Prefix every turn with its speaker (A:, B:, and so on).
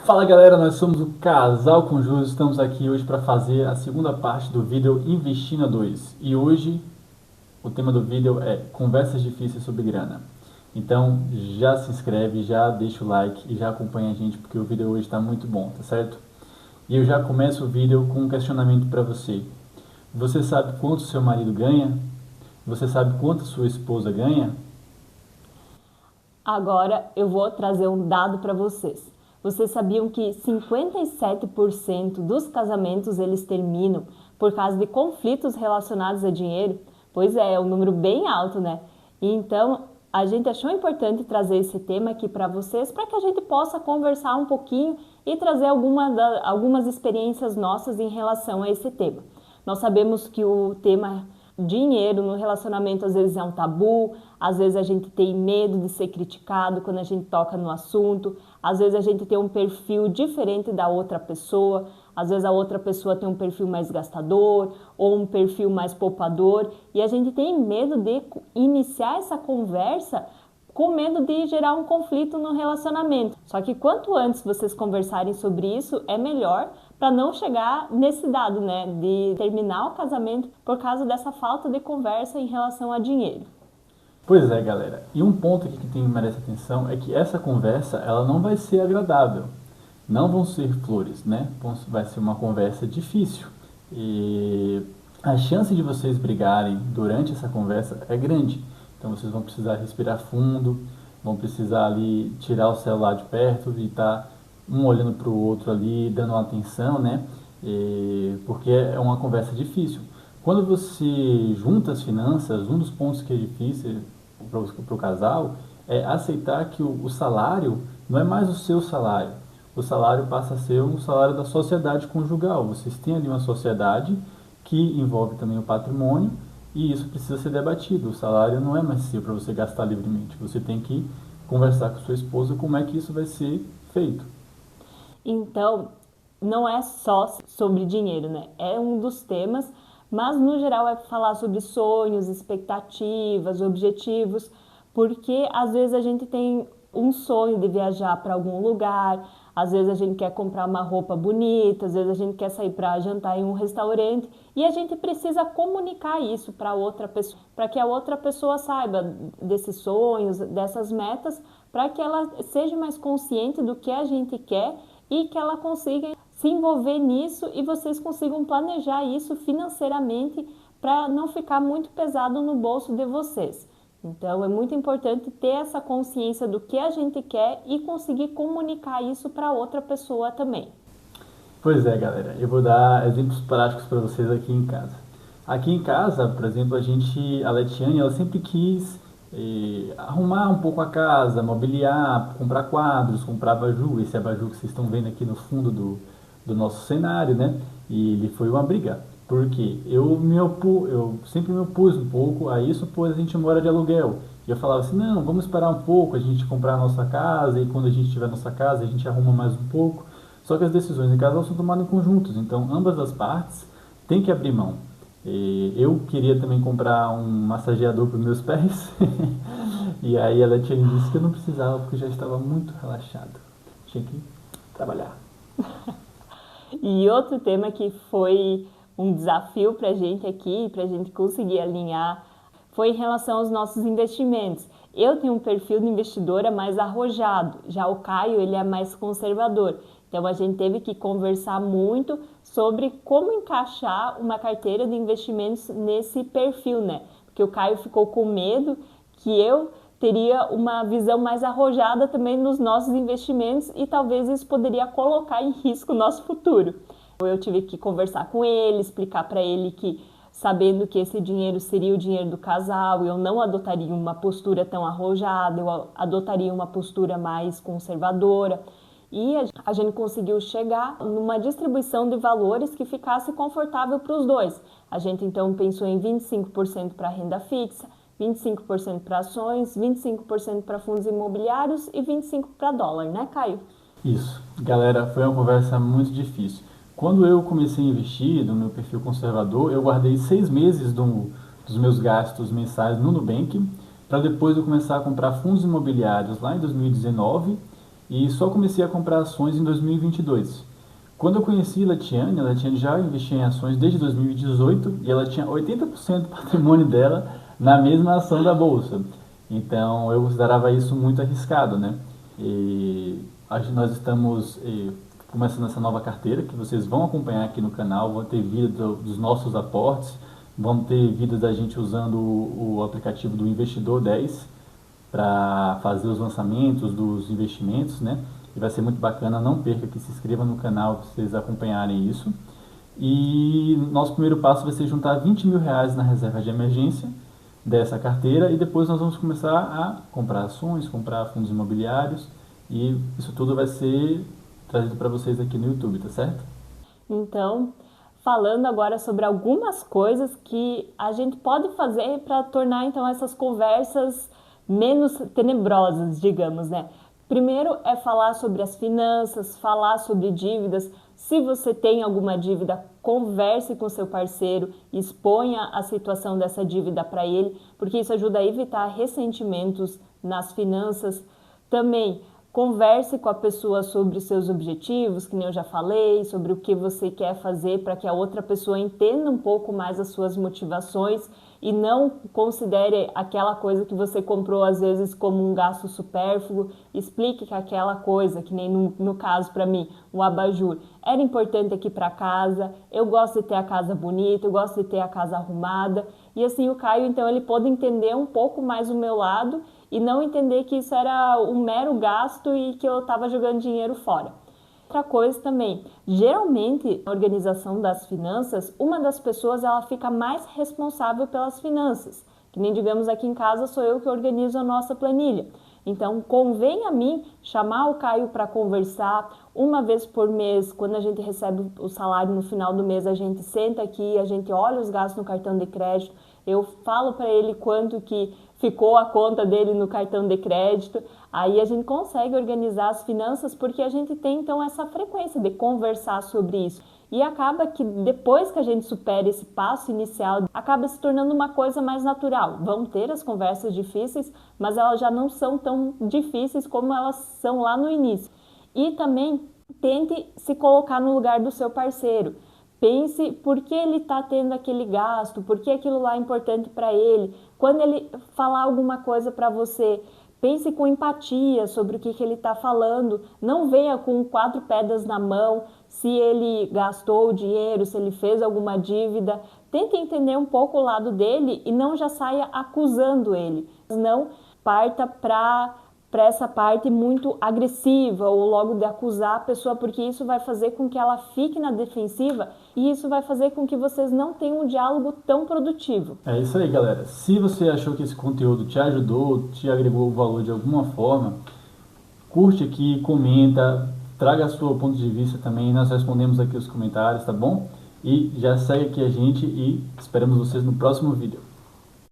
A: Fala galera, nós somos o Casal com Juros, estamos aqui hoje para fazer a segunda parte do vídeo Investir na 2. E hoje o tema do vídeo é conversas difíceis sobre grana. Então já se inscreve, já deixa o like e já acompanha a gente porque o vídeo hoje está muito bom, tá certo? E eu já começo o vídeo com um questionamento para você. Você sabe quanto seu marido ganha? Você sabe quanto sua esposa ganha?
B: Agora eu vou trazer um dado para vocês. Vocês sabiam que 57% dos casamentos eles terminam por causa de conflitos relacionados a dinheiro? Pois é um número bem alto, né? E então a gente achou importante trazer esse tema aqui para vocês, para que a gente possa conversar um pouquinho e trazer algumas experiências nossas em relação a esse tema. Nós sabemos que o tema dinheiro no relacionamento às vezes é um tabu, às vezes a gente tem medo de ser criticado quando a gente toca no assunto, às vezes a gente tem um perfil diferente da outra pessoa, às vezes a outra pessoa tem um perfil mais gastador ou um perfil mais poupador e a gente tem medo de iniciar essa conversa com medo de gerar um conflito no relacionamento. Só que quanto antes vocês conversarem sobre isso, é melhor para não chegar nesse dado, né, de terminar o casamento por causa dessa falta de conversa em relação a dinheiro.
A: Pois é, galera. E um ponto aqui que merece atenção é que essa conversa ela não vai ser agradável. Não vão ser flores, né? Vai ser uma conversa difícil. E a chance de vocês brigarem durante essa conversa é grande. Então vocês vão precisar respirar fundo, vão precisar ali tirar o celular de perto e estar um olhando para o outro ali, dando uma atenção, né? Porque é uma conversa difícil. Quando você junta as finanças, um dos pontos que é difícil para o casal é aceitar que o salário não é mais o seu salário. O salário passa a ser um salário da sociedade conjugal. Vocês têm ali uma sociedade que envolve também o patrimônio e isso precisa ser debatido. O salário não é mais seu para você gastar livremente. Você tem que conversar com sua esposa como é que isso vai ser feito.
B: Então, não é só sobre dinheiro, né? É um dos temas, mas no geral é falar sobre sonhos, expectativas, objetivos, porque às vezes a gente tem um sonho de viajar para algum lugar, às vezes a gente quer comprar uma roupa bonita, às vezes a gente quer sair para jantar em um restaurante e a gente precisa comunicar isso para outra pessoa, para que a outra pessoa saiba desses sonhos, dessas metas, para que ela seja mais consciente do que a gente quer e que ela consiga se envolver nisso e vocês consigam planejar isso financeiramente para não ficar muito pesado no bolso de vocês. Então é muito importante ter essa consciência do que a gente quer e conseguir comunicar isso para outra pessoa também.
A: Pois é, galera, eu vou dar exemplos práticos para vocês aqui em casa. Aqui em casa, por exemplo, a Letiane, ela sempre quis arrumar um pouco a casa, mobiliar, comprar quadros, comprar abajur, esse abajur que vocês estão vendo aqui no fundo do nosso cenário, né? E ele foi uma briga, porque eu sempre me opus um pouco a isso, pois a gente mora de aluguel. E eu falava assim, não, vamos esperar um pouco, a gente comprar a nossa casa, e quando a gente tiver a nossa casa, a gente arruma mais um pouco. Só que as decisões em casal são tomadas em conjuntos, então ambas as partes têm que abrir mão. Eu queria também comprar um massageador para os meus pés, e aí ela tinha disse que eu não precisava porque eu já estava muito relaxado. Tinha que trabalhar.
B: E outro tema que foi um desafio para a gente aqui, para a gente conseguir alinhar, foi em relação aos nossos investimentos. Eu tenho um perfil de investidora mais arrojado, já o Caio ele é mais conservador. Então a gente teve que conversar muito sobre como encaixar uma carteira de investimentos nesse perfil, né? Porque o Caio ficou com medo que eu teria uma visão mais arrojada também nos nossos investimentos e talvez isso poderia colocar em risco o nosso futuro. Eu tive que conversar com ele, explicar para ele que sabendo que esse dinheiro seria o dinheiro do casal, eu não adotaria uma postura tão arrojada, eu adotaria uma postura mais conservadora. E a gente conseguiu chegar numa distribuição de valores que ficasse confortável para os dois. A gente então pensou em 25% para renda fixa, 25% para ações, 25% para fundos imobiliários e 25% para dólar, né, Caio?
A: Isso. Galera, foi uma conversa muito difícil. Quando eu comecei a investir no meu perfil conservador, eu guardei 6 meses dos meus gastos mensais no Nubank, para depois eu começar a comprar fundos imobiliários lá em 2019 e só comecei a comprar ações em 2022. Quando eu conheci a Latiane já investia em ações desde 2018 e ela tinha 80% do patrimônio dela na mesma ação da bolsa. Então eu considerava isso muito arriscado, né? E nós estamos começando essa nova carteira que vocês vão acompanhar aqui no canal, vão ter vídeos dos nossos aportes, vão ter vídeos da gente usando o aplicativo do Investidor 10 para fazer os lançamentos dos investimentos, né? E vai ser muito bacana, não perca que se inscreva no canal para vocês acompanharem isso. E nosso primeiro passo vai ser juntar 20 mil reais na reserva de emergência dessa carteira e depois nós vamos começar a comprar ações, comprar fundos imobiliários e isso tudo vai ser trazido para vocês aqui no YouTube, tá certo?
B: Então, falando agora sobre algumas coisas que a gente pode fazer para tornar então essas conversas menos tenebrosas, digamos, né? Primeiro é falar sobre as finanças, falar sobre dívidas. Se você tem alguma dívida, converse com seu parceiro, exponha a situação dessa dívida para ele, porque isso ajuda a evitar ressentimentos nas finanças. Também converse com a pessoa sobre os seus objetivos, que nem eu já falei, sobre o que você quer fazer para que a outra pessoa entenda um pouco mais as suas motivações e não considere aquela coisa que você comprou às vezes como um gasto supérfluo. Explique que aquela coisa, que nem no caso para mim, o abajur, era importante aqui para casa, eu gosto de ter a casa bonita, eu gosto de ter a casa arrumada. E assim o Caio, então, ele pôde entender um pouco mais o meu lado e não entender que isso era um mero gasto e que eu estava jogando dinheiro fora. Outra coisa também, geralmente na organização das finanças, uma das pessoas ela fica mais responsável pelas finanças, que nem digamos aqui em casa sou eu que organizo a nossa planilha. Então convém a mim chamar o Caio para conversar uma vez por mês, quando a gente recebe o salário no final do mês, a gente senta aqui, a gente olha os gastos no cartão de crédito, eu falo para ele quanto que ficou a conta dele no cartão de crédito, aí a gente consegue organizar as finanças porque a gente tem então essa frequência de conversar sobre isso. E acaba que depois que a gente supera esse passo inicial, acaba se tornando uma coisa mais natural. Vão ter as conversas difíceis, mas elas já não são tão difíceis como elas são lá no início. E também tente se colocar no lugar do seu parceiro. Pense por que ele está tendo aquele gasto, por que aquilo lá é importante para ele. Quando ele falar alguma coisa para você, pense com empatia sobre o que ele está falando. Não venha com 4 pedras na mão, se ele gastou o dinheiro, se ele fez alguma dívida. Tente entender um pouco o lado dele e não já saia acusando ele. Não parta para essa parte muito agressiva ou logo de acusar a pessoa, porque isso vai fazer com que ela fique na defensiva e isso vai fazer com que vocês não tenham um diálogo tão produtivo.
A: É isso aí, galera. Se você achou que esse conteúdo te ajudou, te agregou valor de alguma forma, curte aqui, comenta, traga seu ponto de vista também, nós respondemos aqui os comentários, tá bom? E já segue aqui a gente e esperamos vocês no próximo vídeo.